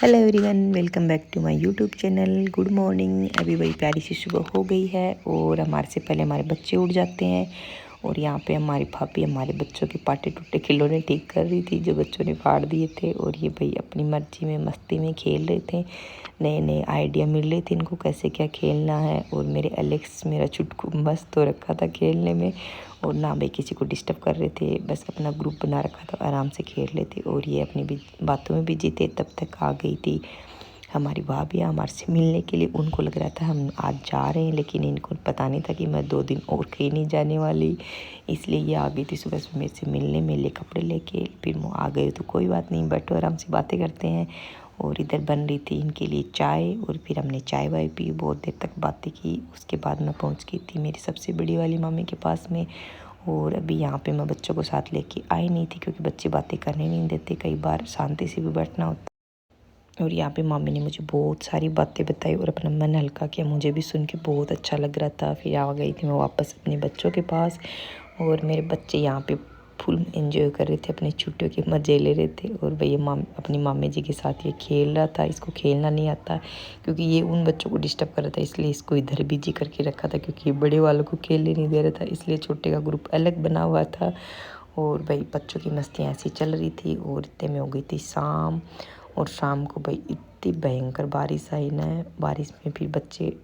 Hello everyone, welcome back to my YouTube channel. Good morning. अभी वही प्यारी सी सुबह हो गई है और हमारे से पहले हमारे बच्चे उठ जाते हैं। और यहाँ पे हमारी भाभी हमारे बच्चों के पाटे टूटे खिलौने ठीक कर रही थी जो बच्चों ने फाड़ दिए थे। और ये भाई अपनी मर्जी में मस्ती में खेल रहे थे, नए नए आइडिया मिल रहे थे इनको कैसे क्या खेलना है। और मेरे एलेक्स मेरा चुटकू मस्त हो रखा था खेलने में, और ना भाई किसी को डिस्टर्ब कर रहे थे, बस अपना ग्रुप बना रखा था, आराम से खेल रहे थे। और ये अपनी भी बातों में बिजी थे। तब तक आ गई थी हमारी भाभी हमारे से मिलने के लिए। उनको लग रहा था हम आज जा रहे हैं, लेकिन इनको पता नहीं था कि मैं 2 दिन और कहीं नहीं जाने वाली। इसलिए ये आ गई थी सुबह सुबह मेरे से मिलने, मेरे कपड़े लेके। फिर वो आ गए तो कोई बात नहीं, बैठो आराम से बातें करते हैं। और इधर बन रही थी इनके लिए चाय, और फिर हमने चाय वाय पी, बहुत देर तक बातें की। उसके बाद मैं पहुंच गई थी मेरी सबसे बड़ी वाली मामी के पास में। और अभी यहाँ पे मैं बच्चों को साथ लेके आई नहीं थी, क्योंकि बच्चे बातें करने नहीं देते, कई बार शांति से भी बैठना होता। और यहाँ पे मम्मी ने मुझे बहुत सारी बातें बताई और अपना मन हल्का किया। मुझे भी सुन के बहुत अच्छा लग रहा था। फिर आ गई थी मैं वापस अपने बच्चों के पास, और मेरे बच्चे यहाँ पे फुल एंजॉय कर रहे थे, अपनी छुट्टियों के मज़े ले रहे थे। और भैया अपनी मामी जी के साथ ये खेल रहा था। इसको खेलना नहीं आता, क्योंकि ये उन बच्चों को डिस्टर्ब कर रहा था, इसलिए इसको इधर बिजी करके रखा था, क्योंकि ये बड़े वालों को खेलने नहीं दे रहा था, इसलिए छोटे का ग्रुप अलग बना हुआ था। और भाई बच्चों की मस्तियाँ ऐसी चल रही थी। और इतने में हो गई थी शाम। और शाम को भाई इतनी भयंकर बारिश आई ना, बारिश में फिर बच्चे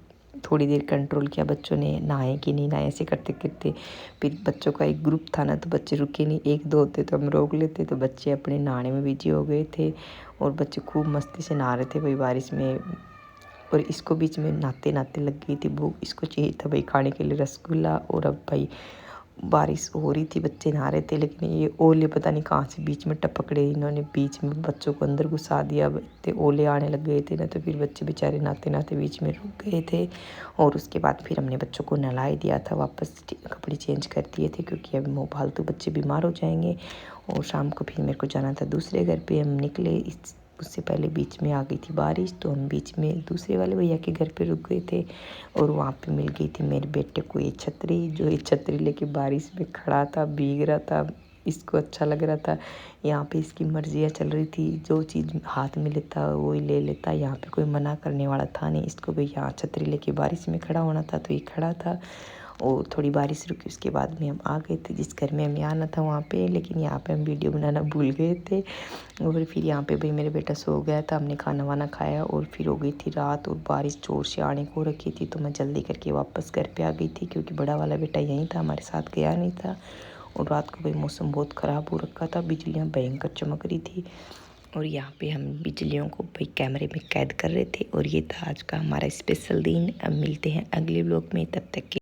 थोड़ी देर कंट्रोल किया, बच्चों ने नहाए कि नहीं नहाए ऐसे करते करते। फिर बच्चों का एक ग्रुप था ना, तो बच्चे रुके नहीं, एक दो होते तो हम रोक लेते, तो बच्चे अपने नहाने में बिजी हो गए थे। और बच्चे खूब मस्ती से नहा रहे थे भाई बारिश में। और इसको बीच में नहाते नहाते लग गई थी भूख, इसको चाहिए था भाई खाने के लिए रसगुल्ला। और अब भाई बारिश हो रही थी, बच्चे नहा रहे थे, लेकिन ये ओले पता नहीं कहाँ से बीच में टपक रहे, इन्होंने बीच में बच्चों को अंदर घुसा दिया। इतने ओले आने लग गए थे ना, तो फिर बच्चे बेचारे नहाते नहाते बीच में रुक गए थे। और उसके बाद फिर हमने बच्चों को नहला दिया था, वापस कपड़े चेंज कर दिए थे, क्योंकि अब वो फालतू बच्चे बीमार हो जाएंगे। और शाम को फिर मेरे को जाना था दूसरे घर पे, हम निकले। उससे पहले बीच में आ गई थी बारिश, तो हम बीच में दूसरे वाले भैया के घर पे रुक गए थे। और वहाँ पे मिल गई थी मेरे बेटे को ये छतरी, जो ये छतरी लेके बारिश में खड़ा था, भीग रहा था, इसको अच्छा लग रहा था। यहाँ पे इसकी मर्जियाँ चल रही थी, जो चीज़ हाथ में लेता वो ही ले लेता, यहाँ पे कोई मना करने वाला था नहीं। इसको भी यहाँ छतरी लेके बारिश में खड़ा होना था, तो ये खड़ा था। और थोड़ी बारिश रुकी, उसके बाद में हम आ गए थे जिस घर में हमें आना था वहाँ पे, लेकिन यहाँ पे हम वीडियो बनाना भूल गए थे। और फिर यहाँ पे भाई मेरा बेटा सो गया था, हमने खाना वाना खाया, और फिर हो गई थी रात, और बारिश जोर से आने को रखी थी, तो मैं जल्दी करके वापस घर पे आ गई थी, क्योंकि बड़ा वाला बेटा यहीं था, हमारे साथ गया नहीं था। और रात को भाई मौसम बहुत ख़राब हो रखा था, बिजलियाँ भयंकर चमक रही थी। और यहाँ पे हम बिजलियों को भाई कैमरे में कैद कर रहे थे। और ये था आज का हमारा स्पेशल दिन। अब मिलते हैं अगले व्लॉग में, तब तक के